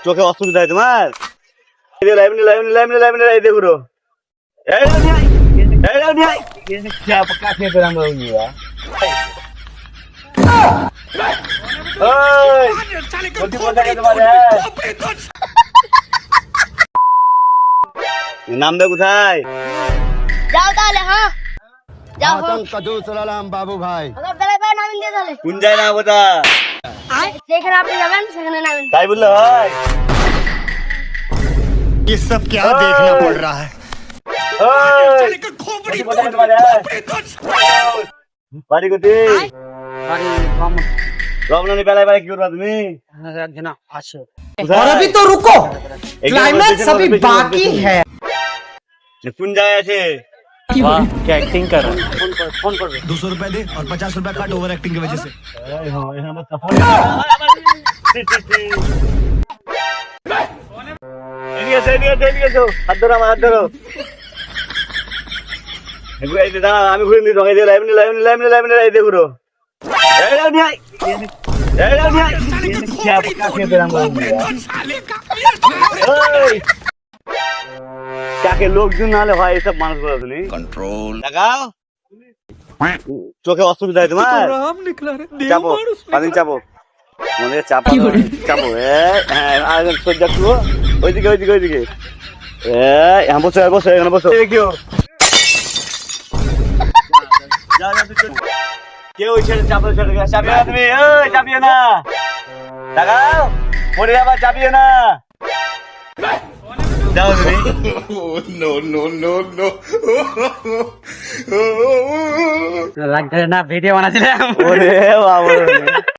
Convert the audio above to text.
চোখে অসুবিধা হয় তোমার? এই দেখো রো। এই কাকে পেলাম নাম দে কোথায়? যাও তাহলে। হ্যাঁ যাও। বাবু ভাই বেলায় বেলায় নামিন দিয়ে তাহলে। কোন যায় না ওটা? যেখানে আপনি যাবেন সেখানে নামিন। তাই বললে হয়? ये सब क्या देखना पड़ रहा है। বাড়ি কোথায়? রমনানি বেলায় বেলায় কি করবা তুমি? और अभी तो रुको, क्लाइमैक्स अभी बाकी है। কোন জায়গায় আছে? क्या एक्टिंग कर रहा है? 200 रुपए दे और 50 रुपए काट ओवर एक्टिंग की वजह से। হাত ধরো আমার, হাত ধরো। আমি ঘুরে নি রঙে দিয়ে লাইভ ঘুরো। কাকে লোকজন না হলে হয় এসব মানুষ বলো তুমি? कंट्रोल দেখাও চোখে অসুবিধা হয় তোমার? চাপো পানি চাপো, মনে চাপা চাপো। হ্যাঁ আরেকজন সজ্জা তুলো ওইদিকে ওইদিকে ওইদিকে। হ্যাঁ বসো বসো, এখানে বসো। দেখিও কেউ চাপো চাপিও না তুমি, চাপিও না। দেখাও পরে আবার চাপিও না। যাও তুমি। नो नो नो नो लगता है ना वीडियो बनाते हैं। ওরে বাবা